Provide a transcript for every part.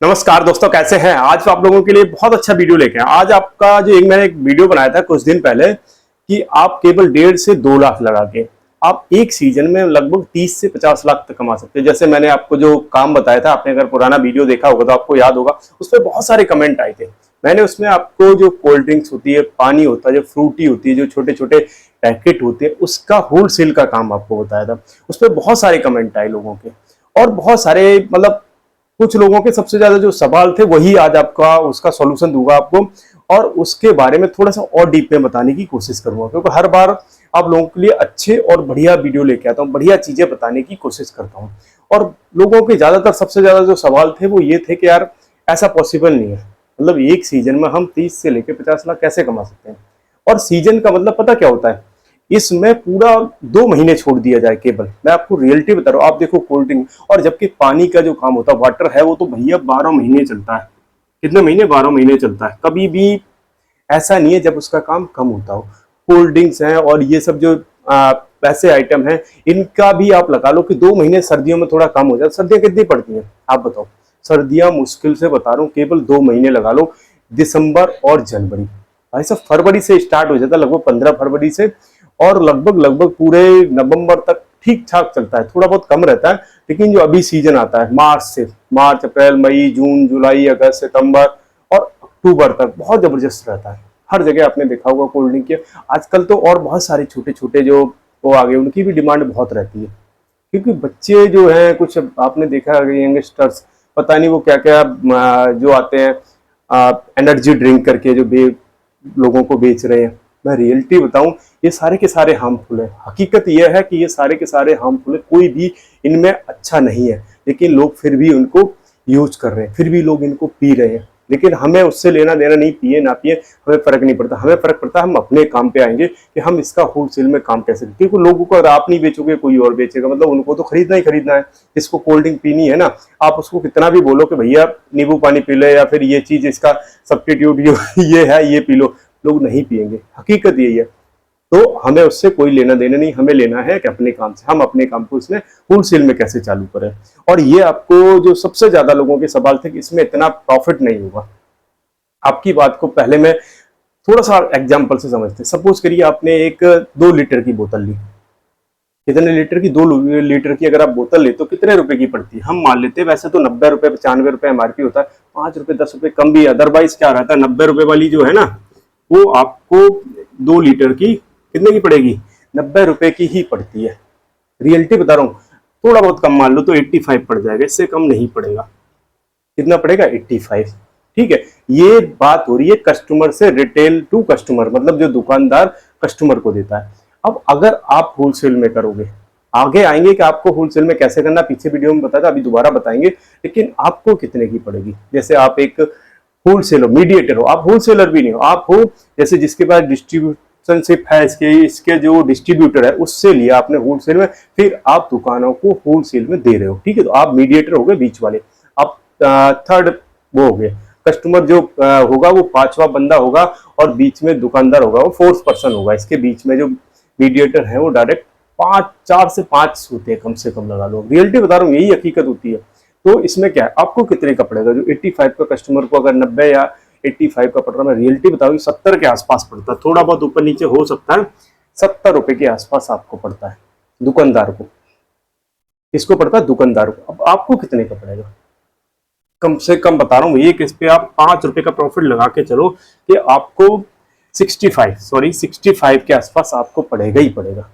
नमस्कार दोस्तों, कैसे हैं। आज आप लोगों के लिए बहुत अच्छा वीडियो लेके आए। आज आपका जो मैंने एक वीडियो बनाया था कुछ दिन पहले कि आप केवल 1.5 से 2 लाख लगा के आप एक सीजन में लगभग 30 से 50 लाख तक कमा सकते हैं। जैसे मैंने आपको जो काम बताया था, आपने अगर पुराना वीडियो देखा होगा तो आपको याद होगा, उसमें बहुत सारे कमेंट आए थे। मैंने उसमें आपको जो कोल्ड ड्रिंक्स होती है, पानी होता है, जो फ्रूटी होती है, जो छोटे छोटे पैकेट होते हैं, उसका होलसेल का काम आपको बताया था। उस पर बहुत सारे कमेंट आए लोगों के, और बहुत सारे मतलब कुछ लोगों के सबसे ज्यादा जो सवाल थे वही आज आपका उसका सॉल्यूशन दूंगा आपको, और उसके बारे में थोड़ा सा और डीप में बताने की कोशिश करूंगा, क्योंकि हर बार आप लोगों के लिए अच्छे और बढ़िया वीडियो लेके आता हूँ, बढ़िया चीजें बताने की कोशिश करता हूँ। और लोगों के ज्यादातर सबसे ज्यादा जो सवाल थे वो ये थे कि यार ऐसा पॉसिबल नहीं है, मतलब एक सीजन में हम 30 से लेकर 50 लाख कैसे कमा सकते हैं। और सीजन का मतलब पता क्या होता है, इसमें पूरा 2 महीने छोड़ दिया जाए केवल। मैं आपको रियलिटी बता रहा हूँ। आप देखो कोल्ड ड्रिंक, और जबकि पानी का जो काम होता है, वाटर है, वो तो भैया 12 महीने चलता है। कितने महीने? 12 महीने चलता है। कभी भी ऐसा नहीं है जब उसका काम कम होता हो। कोल्ड ड्रिंक्स हैं और ये सब जो पैसे आइटम हैं, इनका भी आप लगा लो कि 2 महीने सर्दियों में थोड़ा कम हो जाता है। सर्दियां कितनी पड़ती हैं आप बताओ? सर्दियां मुश्किल से बता रहा हूँ केवल 2 महीने लगा लो, दिसंबर और जनवरी। भाई साहब फरवरी से स्टार्ट हो जाता है, लगभग 15 फरवरी से, और लगभग लगभग पूरे नवंबर तक ठीक ठाक चलता है। थोड़ा बहुत कम रहता है, लेकिन जो अभी सीजन आता है मार्च अप्रैल मई जून जुलाई अगस्त सितंबर और अक्टूबर तक बहुत जबरदस्त रहता है। हर जगह आपने देखा होगा कोल्ड ड्रिंक के। आजकल तो और बहुत सारे छोटे छोटे जो वो आ गए, उनकी भी डिमांड बहुत रहती है, क्योंकि बच्चे जो हैं, कुछ आपने देखा है यंगस्टर्स, पता नहीं वो क्या क्या जो आते हैं एनर्जी ड्रिंक करके जो लोगों को बेच रहे हैं। मैं रियलिटी बताऊं, ये सारे के सारे हार्मफुल है। हकीकत यह है कि ये सारे के सारे हार्मफुल है, कोई भी इनमें अच्छा नहीं है, लेकिन लोग फिर भी उनको यूज कर रहे हैं, फिर भी लोग इनको पी रहे हैं। लेकिन हमें उससे लेना देना नहीं, पिए ना पिए हमें फर्क नहीं पड़ता। हमें फर्क पड़ता है हम अपने काम पे आएंगे कि हम इसका होलसेल में काम कैसे करें। क्योंकि लोगों को अगर आप नहीं बेचोगे कोई और बेचेगा, मतलब उनको तो खरीदना ही खरीदना है। जिसको कोल्ड ड्रिंक पीनी है ना, आप उसको कितना भी बोलो कि भैया नींबू पानी पी ले, या फिर ये चीज इसका सब्स्टिट्यूट ये है ये पी लो, लोग नहीं पिएंगे। हकीकत यही है। तो हमें उससे कोई लेना देना नहीं, हमें लेना है कि अपने काम से हम अपने काम को इसमें होलसेल में कैसे चालू करें। और ये आपको जो सबसे ज्यादा लोगों के सवाल थे कि इसमें इतना प्रॉफिट नहीं होगा। आपकी बात को पहले मैं थोड़ा सा एग्जांपल से समझते। सपोज करिए आपने एक 2 लीटर की बोतल ली। कितने लीटर की? 2 लीटर की अगर आप बोतल ले तो कितने रुपए की पड़ती है? हम मान लेते हैं वैसे तो 90 रुपए 95 रुपए एमआरपी होता है, 5 रुपए 10 रुपए कम भी। अदरवाइज क्या रहता है, 90 रुपए वाली जो है ना, वो आपको 2 लीटर की कितने की पड़ेगी? 90 रुपए की ही पड़ती है। रियलिटी बता रहा हूँ। थोड़ा बहुत कम मान लो तो 85 पड़ जाएगा, इससे कम नहीं पड़ेगा। कितना पड़ेगा? 85। ठीक है, ये बात हो रही है कस्टमर से, रिटेल टू कस्टमर, मतलब जो दुकानदार कस्टमर को देता है। अब अगर आप होलसेल में करोगे, आगे आएंगे कि आपको होलसेल में कैसे करना, पीछे वीडियो में बताया था, अभी दोबारा बताएंगे। लेकिन आपको कितने की पड़ेगी? जैसे आप एक होलसेलर मीडिएटर हो, आप होलसेलर भी नहीं हो, आप हो जैसे जिसके पास डिस्ट्रीब्यूशनशिप है, इसके जो डिस्ट्रीब्यूटर है उससे लिया आपने होलसेल में, फिर आप दुकानों को होलसेल में दे रहे हो। ठीक है, तो आप मीडिएटर हो गए, बीच वाले। आप थर्ड वो हो गए। कस्टमर जो होगा वो 5वां बंदा होगा, और बीच में दुकानदार होगा, वो 4th पर्सन होगा। इसके बीच में जो मीडिएटर है वो डायरेक्ट 4 से 5 होते हैं, कम से कम लगा लो। रियलिटी बता रहा हूँ, यही हकीकत होती है। तो इसमें क्या है, आपको कितने का पड़ेगा? जो 85 का कस्टमर को अगर 90 या 85 का पड़ रहा है, मैं रियलिटी बताऊँ 70 के आसपास पड़ता है, थोड़ा बहुत ऊपर नीचे हो सकता है। 70 रुपए के आसपास आपको पड़ता है दुकानदार को। किसको पड़ता है? दुकानदार को। अब आपको कितने का पड़ेगा? कम से कम बता रहा हूँ, एक इस पे आप 5 रुपए का प्रॉफिट लगा के चलो कि आपको 65 के आसपास आपको पड़ेगा ही पड़ेगा।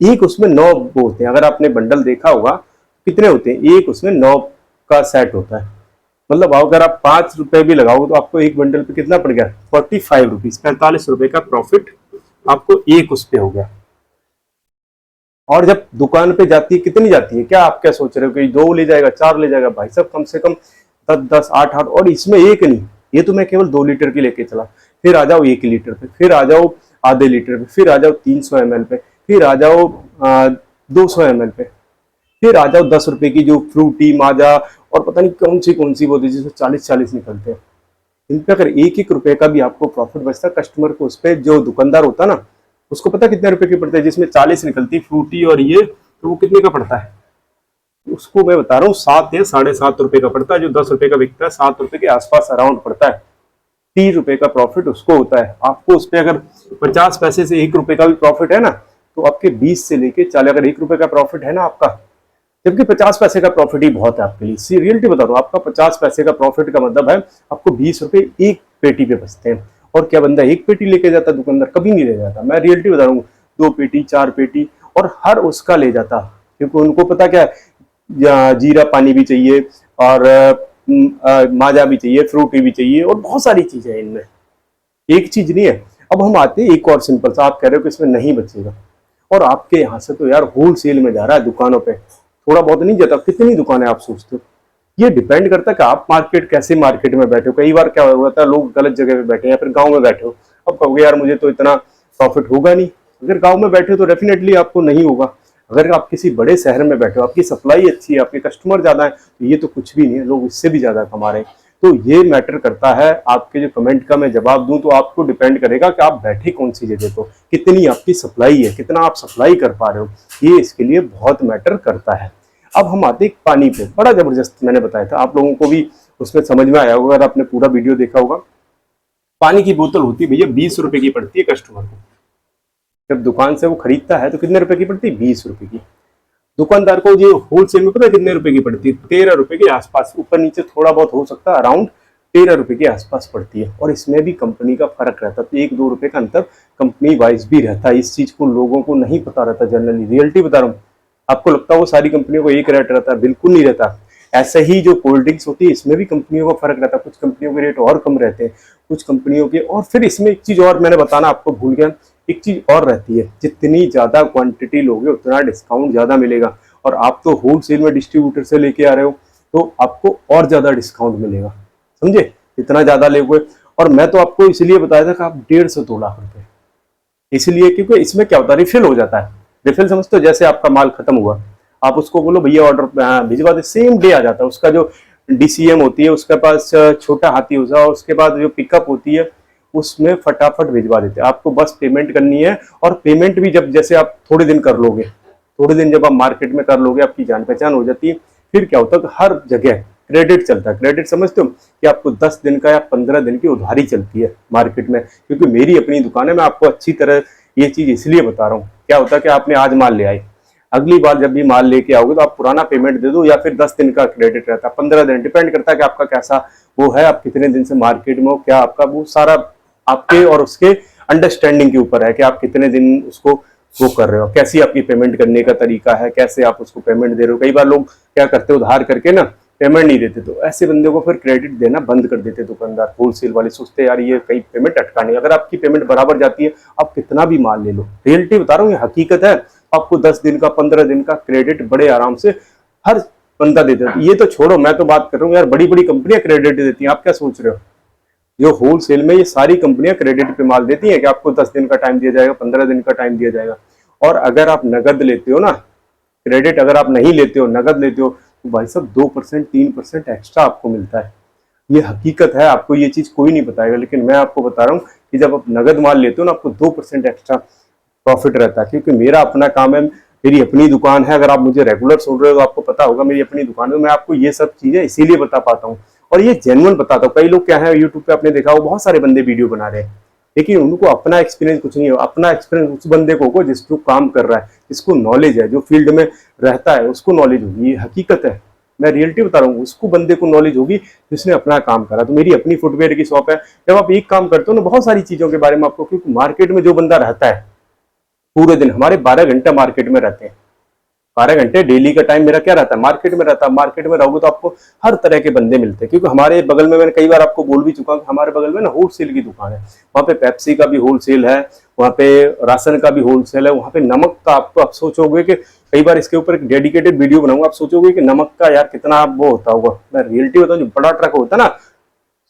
एक उसमें 9 वो होते हैं, अगर आपने बंडल देखा होगा कितने होते हैं, एक उसमें 9 का सेट होता है। मतलब अगर आप 5 रुपए भी लगाओगे तो आपको एक बंडल पे कितना पड़ गया? 45 रुपीज, 45 रुपए का प्रॉफिट आपको एक उस पे हो गया। और जब दुकान पे जाती है, कितनी जाती है? क्या आप क्या सोच रहे हो कि 2 ले जाएगा, 4 ले जाएगा? भाई साहब कम से कम 10 8 8, और इसमें एक नहीं, ये तो मैं केवल 2 लीटर की लेके चला। फिर आ जाओ 1 लीटर पे, फिर आ जाओ आधे लीटर पे, फिर आ जाओ 300 ml पे, फिर आ जाओ 200 ml पे, फिर आ जाओ 10 रुपए की जो फ्रूटी माजा और पता नहीं कौन सी बोलती, जिसमें 40 निकलते हैं। इन पे अगर 1 रुपए का भी आपको प्रॉफिट बचता, कस्टमर को उस पर जो दुकानदार होता ना, उसको पता कितने रुपए की पड़ता है? जिसमें 40 निकलती फ्रूटी और ये, तो वो कितने का पड़ता है? उसको मैं बता रहा हूँ 7 या 7.5 रुपए का पड़ता है। जो 10 रुपए का बिकता है 7 रुपए के आसपास अराउंड पड़ता है। 30 रुपए का प्रॉफिट उसको होता है। आपको उस पर अगर 50 पैसे से 1 रुपए का भी प्रॉफिट है ना, तो आपके 20 से लेके 40, अगर 1 रुपए का प्रॉफिट है ना आपका, जबकि 50 पैसे का प्रॉफिट ही बहुत है आपके लिए। रियलिटी बता दो, आपका 50 पैसे का प्रॉफिट का मतलब है आपको 20 रुपए एक पेटी पे बचते हैं। और क्या बंदा एक पेटी लेके जाता दुकानदार? कभी नहीं ले जाता। मैं रियलिटी बता रहा हूँ, 2 पेटी 4 पेटी, और हर उसका ले जाता, क्योंकि उनको पता क्या है, जीरा पानी भी चाहिए और माजा भी चाहिए, फ्रूटी भी चाहिए, और बहुत सारी चीजें हैं इनमें, एक चीज नहीं है। अब हम आते हैं एक और सिंपल सा, आप कह रहे हो कि इसमें नहीं बचेगा, और आपके यहाँ से तो यार होल सेल में जा रहा है दुकानों पे, थोड़ा बहुत नहीं जाता। कितनी दुकानें आप सोचते हो? ये डिपेंड करता है कि आप मार्केट कैसे मार्केट में बैठे हो। कई बार क्या होता है, लोग गलत जगह पे बैठे हैं या फिर गांव में बैठे हो। अब कहोगे यार मुझे तो इतना प्रॉफिट होगा नहीं। अगर गांव में बैठे हो तो डेफिनेटली आपको नहीं होगा। अगर आप किसी बड़े शहर में बैठे हो, आपकी सप्लाई अच्छी है, आपके कस्टमर ज्यादा है, तो ये तो कुछ भी नहीं है, लोग इससे भी ज्यादा कमा रहे हैं। तो ये मैटर करता है। आपके जो कमेंट का मैं जवाब दूं तो आपको डिपेंड करेगा कि आप बैठे कौन सी जगह पर, कितनी आपकी सप्लाई है, कितना आप सप्लाई कर पा रहे हो, ये इसके लिए बहुत मैटर करता है। अब हम आते हैं पानी पे। बड़ा जबरदस्त मैंने बताया था, आप लोगों को भी उसमें समझ में आया होगा अगर आपने पूरा वीडियो देखा होगा। पानी की बोतल होती है भैया 20 रुपए की पड़ती है कस्टमर को। जब दुकान से वो खरीदता है तो कितने रुपए की पड़ती है? 20 रुपए की। दुकानदार को ये होलसेल में पता है कितने रुपए की पड़ती है? 13 रुपए के आसपास, ऊपर नीचे थोड़ा बहुत हो सकता है, अराउंड 13 रुपए के आसपास पड़ती है। और इसमें भी कंपनी का फर्क रहता है, तो 1-2 रुपए का अंतर कंपनी वाइज भी रहता है। इस चीज को लोगों को नहीं पता रहता जनरली, रियलिटी बता रहा हूँ। आपको लगता है वो सारी कंपनियों को एक रेट रहता है, बिल्कुल नहीं रहता। ऐसे ही जो कोल्ड ड्रिंक्स होती है इसमें भी कंपनियों का फर्क रहता है। कुछ कंपनियों के रेट और कम रहते हैं, कुछ कंपनियों के। और फिर इसमें एक चीज और मैंने बताना आपको भूल गया, एक चीज और रहती है, जितनी ज्यादा क्वांटिटी लोगे उतना डिस्काउंट ज्यादा मिलेगा। और आप तो होलसेल में डिस्ट्रीब्यूटर से लेके आ रहे हो तो आपको और ज्यादा डिस्काउंट मिलेगा, समझे, इतना ज्यादा लोगे। और मैं तो आपको इसलिए बताया था कि आप 1.5 से 2 लाख रुपए, इसलिए क्योंकि इसमें क्या होता है, रिफिल हो जाता है। रिफिल समझते हो? जैसे आपका माल खत्म हुआ, आप उसको बोलो भैया ऑर्डर भिजवा दे, सेम डे आ जाता है। उसका जो डीसीएम होती है उसके पास छोटा हाथी होता है, उसके बाद जो पिकअप होती है उसमें फटाफट भिजवा देते हैं। आपको बस पेमेंट करनी है। और पेमेंट भी जब जैसे आप थोड़े दिन कर लोगे, थोड़े दिन जब आप मार्केट में कर लोगे, आपकी जान पहचान हो जाती है, फिर क्या होता है कि हर जगह क्रेडिट चलता है। क्रेडिट समझते हो कि आपको 10 दिन का या 15 दिन की उधारी चलती है मार्केट में। क्योंकि मेरी अपनी दुकान है, मैं आपको अच्छी तरह ये चीज इसलिए बता रहा हूँ। क्या होता है कि आपने आज माल ले आए, अगली बार जब भी माल लेके आओगे तो आप पुराना पेमेंट दे दो, या फिर 10 दिन का क्रेडिट रहता है, 15 दिन, डिपेंड करता है कि आपका कैसा वो है, आप कितने दिन से मार्केट में हो, क्या आपका वो सारा आपके और उसके अंडरस्टैंडिंग के ऊपर है कि आप कितने दिन उसको वो कर रहे हो, कैसी आपकी पेमेंट करने का तरीका है, कैसे आप उसको पेमेंट दे रहे हो। कई बार लोग क्या करते हैं, उधार करके ना पेमेंट नहीं देते, तो ऐसे बंदे को फिर क्रेडिट देना बंद कर देते दुकानदार। होलसेल वाले सोचते हैं यार ये कहीं पेमेंट अटका नहीं। अगर आपकी पेमेंट बराबर जाती है, आप कितना भी माल ले लो, रियलिटी बता रहा हूँ, ये हकीकत है। आपको 10 दिन का 15 दिन का क्रेडिट बड़े आराम से हर बंदा देता है। ये तो छोड़ो, मैं तो बात कर रहा हूँ यार, बड़ी बड़ी कंपनियां क्रेडिट देती हैं। आप क्या सोच रहे हो, जो होलसेल में ये सारी कंपनियां क्रेडिट पे माल देती हैं कि आपको 10 दिन का टाइम दिया जाएगा, 15 दिन का टाइम दिया जाएगा। और अगर आप नगद लेते हो ना, क्रेडिट अगर आप नहीं लेते हो, नगद लेते हो, तो भाई साहब 2% 3% एक्स्ट्रा आपको मिलता है। ये हकीकत है, आपको ये चीज कोई नहीं बताएगा, लेकिन मैं आपको बता रहा हूँ कि जब आप नगद माल लेते हो ना, आपको 2% एक्स्ट्रा प्रॉफिट रहता है। क्योंकि मेरा अपना काम है, मेरी अपनी दुकान है। अगर आप मुझे रेगुलर सुन रहे हो तो आपको पता होगा मेरी अपनी दुकान है। मैं आपको ये सब चीजें इसीलिए बता पाता हूँ, और ये जेन्युइन बताता हूँ। कई लोग क्या है, यूट्यूब पे आपने देखा हो बहुत सारे बंदे वीडियो बना रहे हैं, लेकिन उनको अपना एक्सपीरियंस कुछ नहीं हो। अपना एक्सपीरियंस उस बंदे को जिसको काम कर रहा है, जिसको नॉलेज है, जो फील्ड में रहता है, उसको नॉलेज होगी। ये हकीकत है, मैं रियलिटी बता रहा हूँ। उसको बंदे को नॉलेज होगी जिसने अपना काम करा। तो मेरी अपनी फुटवेयर की शॉप है। जब आप एक काम करते हो ना, बहुत सारी चीजों के बारे में आपको, क्योंकि मार्केट में जो बंदा रहता है पूरे दिन, हमारे 12 घंटे मार्केट में रहते हैं, 12 घंटे डेली का टाइम मेरा क्या रहता है, मार्केट में रहता है। मार्केट में रहोगे तो आपको हर तरह के बंदे मिलते हैं। क्योंकि हमारे बगल में, मैंने कई बार आपको बोल भी चुका हूं, हमारे बगल में ना होलसेल की दुकान है। वहाँ पे पेप्सी का भी होलसेल है, वहाँ पे राशन का भी होलसेल है, वहाँ पे नमक का। आप सोचोगे कि कई बार इसके ऊपर एक डेडिकेटेड वीडियो बनाऊंगा, आप सोचोगे कि नमक का यार कितना वो होता होगा। मैं रियलिटी बताऊँ, जो बड़ा ट्रक होता है ना,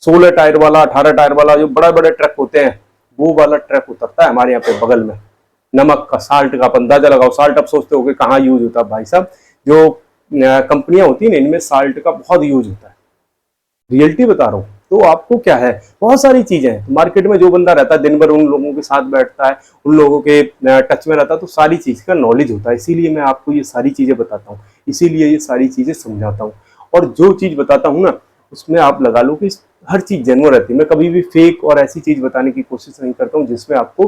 16 टायर वाला, 18 टायर वाला, जो बड़े बड़े ट्रक होते हैं, वो वाला ट्रक उतरता है हमारे यहाँ पे बगल में नमक का, साल्ट का। आप अंदाजा लगाओ, साल्ट आप सोचते हो कि कहाँ यूज होता है, भाई साहब जो कंपनियां होती है ना, इनमें साल्ट का बहुत यूज होता है। रियलिटी बता रहा हूँ, तो आपको क्या है, बहुत सारी चीजें हैं मार्केट में। जो बंदा रहता है दिन भर उन लोगों के साथ बैठता है, उन लोगों के टच में रहता है, तो सारी चीज का नॉलेज होता है। इसीलिए मैं आपको ये सारी चीजें बताता हूँ, इसीलिए ये सारी चीजें समझाता हूँ। और जो चीज बताता हूँ ना, उसमें आप लगा लो कि हर चीज जेन्युइन रहती है। मैं कभी भी फेक और ऐसी चीज बताने की कोशिश नहीं करता हूँ जिसमें आपको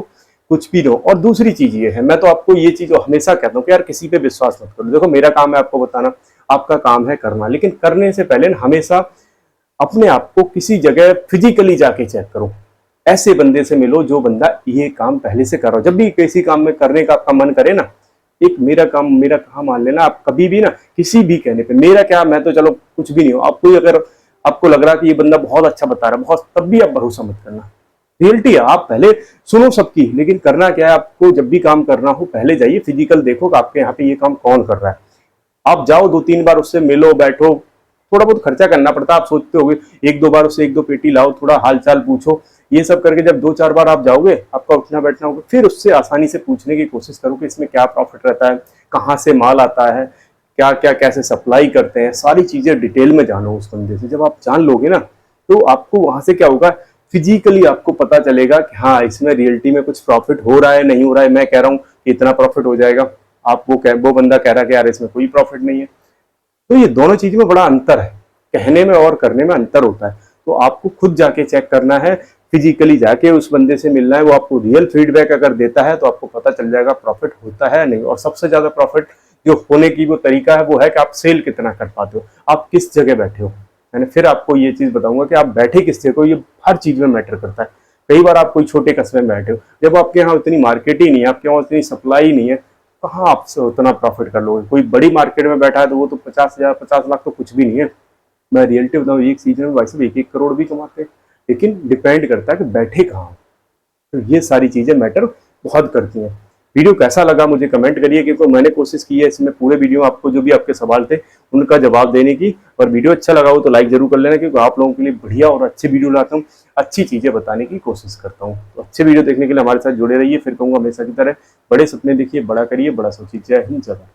कुछ भी दो। और दूसरी चीज ये है, मैं तो आपको ये चीज हमेशा कहता हूँ कि यार किसी पे विश्वास मत करो। देखो मेरा काम है आपको बताना, आपका काम है करना, लेकिन करने से पहले हमेशा अपने आप को किसी जगह फिजिकली जाके चेक करो। ऐसे बंदे से मिलो जो बंदा ये काम पहले से कर रहा हो। जब भी किसी काम में करने का आपका मन करे ना, एक मेरा काम मान लेना आप। कभी भी ना किसी भी कहने पे मेरा क्या, मैं तो चलो कुछ भी नहीं हो, आपको अगर आपको लग रहा है कि ये बंदा बहुत अच्छा बता रहा है बहुत, तब भी आप भरोसा मत करना। रियलिटी है, आप पहले सुनो सबकी, लेकिन करना क्या है आपको, जब भी काम करना हो पहले जाइए फिजिकल देखो कि आपके यहाँ पे ये काम कौन कर रहा है। आप जाओ 2-3 बार उससे मिलो बैठो, थोड़ा बहुत खर्चा करना पड़ता है। आप सोचते होगे 1-2 बार उससे 1-2 पेटी लाओ, थोड़ा हालचाल पूछो। ये सब करके जब 2-4 बार आप जाओगे, आपका उठना बैठना होगा, फिर उससे आसानी से पूछने की कोशिश करो कि इसमें क्या प्रॉफिट रहता है, कहाँ से माल आता है, क्या क्या कैसे सप्लाई करते हैं, सारी चीजें डिटेल में जानो उस बंदे से। जब आप जान लोगे ना, तो आपको वहां से क्या होगा, फिजिकली आपको पता चलेगा कि हाँ इसमें रियलिटी में कुछ प्रॉफिट हो रहा है नहीं हो रहा है। मैं कह रहा हूँ कि इतना प्रॉफिट हो जाएगा, आप वो बंदा कह रहा है कि यार इसमें कोई प्रॉफिट नहीं है। तो ये दोनों चीज में बड़ा अंतर है, कहने में और करने में अंतर होता है। तो आपको खुद जाके चेक करना है, फिजिकली जाके उस बंदे से मिलना है। वो आपको रियल फीडबैक अगर देता है तो आपको पता चल जाएगा प्रॉफिट होता है नहीं। और सबसे ज्यादा प्रॉफिट जो होने की वो तरीका है वो है कि आप सेल कितना कर पाते हो, आप किस जगह बैठे हो। मैंने फिर आपको ये चीज बताऊंगा कि आप बैठे किस जगह हो, ये हर चीज में मैटर करता है। कई बार आप कोई छोटे कस्बे में बैठे हो, जब आपके यहाँ उतनी मार्केट ही नहीं है, आपके यहाँ उतनी सप्लाई नहीं है, कहाँ आपसे उतना प्रॉफिट कर लोगे। कोई बड़ी मार्केट में बैठा है तो वो तो 50,000 50 लाख तो कुछ भी नहीं है। मैं रियलिटी बताऊँ, एक सीजन में भाई साहब 1-1 करोड़ भी कमाते हैं। लेकिन डिपेंड करता है कि बैठे कहाँ हो। तो ये सारी चीजें मैटर बहुत करती हैं। वीडियो कैसा लगा मुझे कमेंट करिए, क्योंकि मैंने कोशिश की है इसमें पूरे वीडियो आपको जो भी आपके सवाल थे उनका जवाब देने की। और वीडियो अच्छा लगा हो तो लाइक जरूर कर लेना, क्योंकि आप लोगों के लिए बढ़िया और अच्छे वीडियो लाता हूँ, अच्छी चीजें बताने की कोशिश करता हूँ। तो अच्छे वीडियो देखने के लिए हमारे साथ जुड़े रहिए। फिर कहूँगा हमेशा की तरह बड़े सपने देखिए, बड़ा करिए, बड़ा सोचिए। जय हिंद, जय भारत।